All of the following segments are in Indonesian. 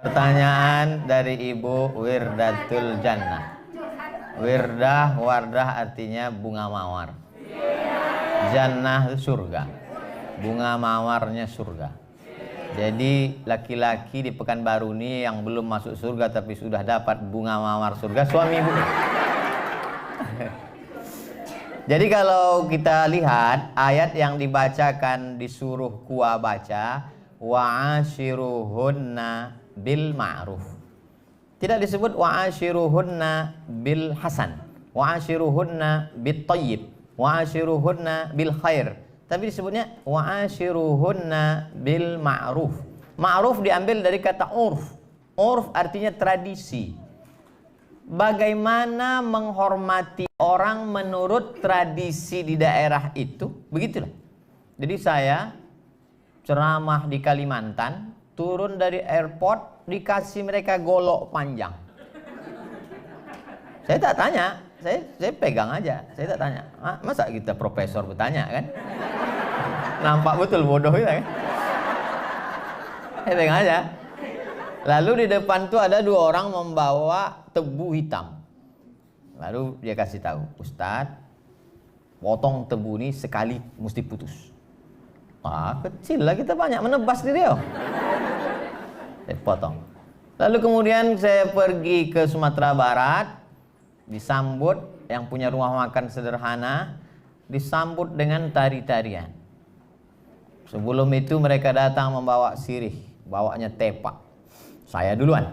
Pertanyaan dari Ibu Wirdatul Jannah. Wirdah, wardah artinya bunga mawar. Jannah itu surga. Bunga mawarnya surga. Jadi laki-laki di Pekanbaru ini yang belum masuk surga tapi sudah dapat bunga mawar surga, suami ibu. Jadi kalau kita lihat ayat yang dibacakan disuruh Kuwa baca, wa'ashiruhunna bil ma'ruf. Tidak disebut wa'ashiruhunna bil hasan, wa'ashiruhunna bit tayyib, wa'ashiruhunna bil khair. Tapi disebutnya wa'ashiruhunna bil ma'ruf. Ma'ruf diambil dari kata urf. Urf artinya tradisi. Bagaimana menghormati orang menurut tradisi di daerah itu, begitulah. Jadi saya ceramah di Kalimantan, turun dari airport dikasih mereka golok panjang. Saya tak tanya, saya pegang aja, saya tak tanya. Masa kita profesor bertanya kan? Nampak betul bodoh itu kan? Saya pegang aja. Lalu di depan tuh ada dua orang membawa tebu hitam. Lalu dia kasih tahu, Ustadz, potong tebu ini sekali mesti putus. Kecil lah, kita banyak menebas di Riau. Saya potong. Lalu kemudian saya pergi ke Sumatera Barat, disambut yang punya rumah makan sederhana, disambut dengan tari-tarian. Sebelum itu mereka datang membawa sirih, bawanya tepak. Saya duluan,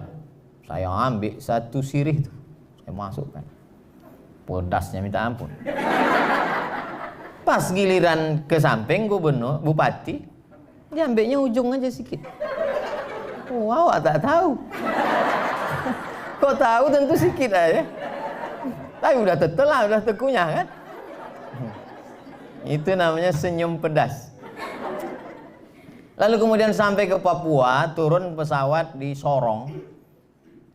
saya ambil satu sirih itu, saya masukkan. Pedasnya minta ampun. Pas giliran ke samping gubernur, bupati, dia ambilnya ujung aja sedikit. Wow, tak tahu. Kok tahu tentu sedikit aja. Tapi udah tetelah, udah tekunyah kan. Itu namanya senyum pedas. Lalu kemudian sampai ke Papua, turun pesawat di Sorong.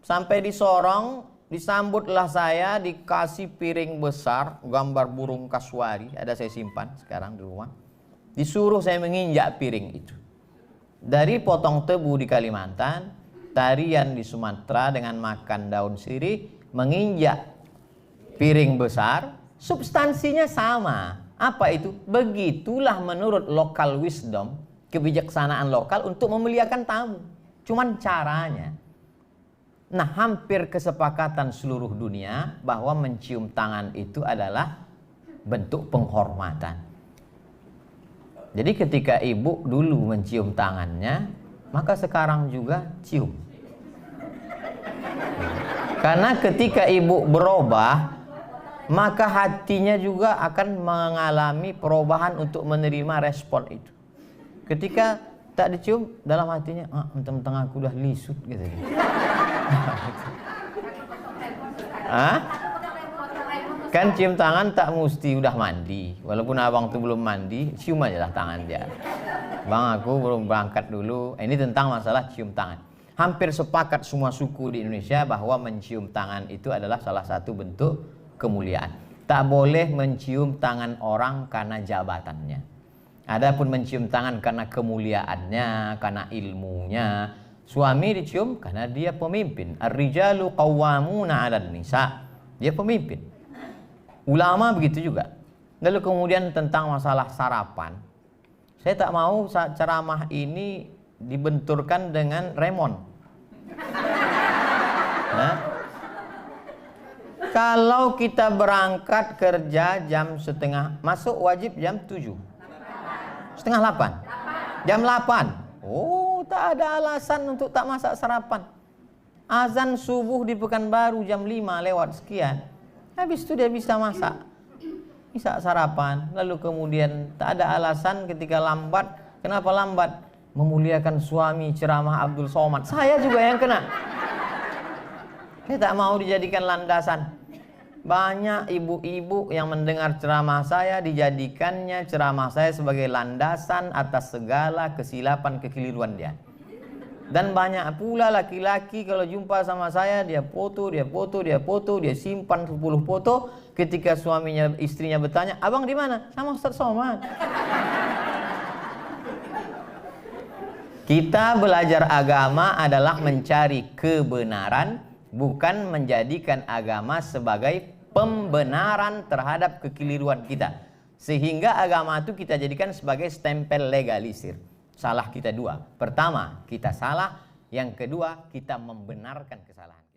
Sampai di Sorong, disambutlah saya, dikasih piring besar, gambar burung kasuari, ada saya simpan sekarang di rumah. Disuruh saya menginjak piring itu. Dari potong tebu di Kalimantan, tarian di Sumatera dengan makan daun sirih, menginjak piring besar, substansinya sama. Apa itu? Begitulah menurut local wisdom, kebijaksanaan lokal untuk memuliakan tamu. Cuman caranya. Nah, hampir kesepakatan seluruh dunia bahwa mencium tangan itu adalah bentuk penghormatan. Jadi ketika ibu dulu mencium tangannya, maka sekarang juga cium. Karena ketika ibu berubah, maka hatinya juga akan mengalami perubahan untuk menerima respon itu. Ketika tak dicium, dalam hatinya, mentang-mentang aku udah lisut gitu. Kan cium tangan tak mesti udah mandi. Walaupun abang tuh belum mandi, cium aja lah tangan dia. Bang, aku belum berangkat dulu. Ini tentang masalah cium tangan. Hampir sepakat semua suku di Indonesia bahwa mencium tangan itu adalah salah satu bentuk kemuliaan. Tak boleh mencium tangan orang karena jabatannya. Adapun mencium tangan karena kemuliaannya, karena ilmunya. Suami dicium karena dia pemimpin. Ar-rijalu qawwamuna 'alan nisa. Dia pemimpin. Ulama begitu juga. Lalu kemudian tentang masalah sarapan. Saya tak mau ceramah ini dibenturkan dengan remon. Nah, kalau kita berangkat kerja jam setengah, masuk wajib jam 7. Setengah 8. Jam 8. Oh, tak ada alasan untuk tak masak sarapan. Azan subuh di Pekanbaru jam 5 lewat sekian. Habis itu dia bisa masak. Bisa sarapan. Lalu kemudian tak ada alasan ketika lambat. Kenapa lambat? Memuliakan suami, ceramah Abdul Somad. Saya juga yang kena. Saya tak mau dijadikan landasan. Banyak ibu-ibu yang mendengar ceramah saya, dijadikannya ceramah saya sebagai landasan atas segala kesilapan kekeliruan dia. Dan banyak pula laki-laki kalau jumpa sama saya, dia foto, dia simpan 10 foto. Ketika suaminya, istrinya bertanya, abang di mana? Sama Ustaz Somad. Kita belajar agama adalah mencari kebenaran, bukan menjadikan agama sebagai pembenaran terhadap kekeliruan kita. Sehingga agama itu kita jadikan sebagai stempel legalisir. Salah kita dua. Pertama, kita salah. Yang kedua, kita membenarkan kesalahan.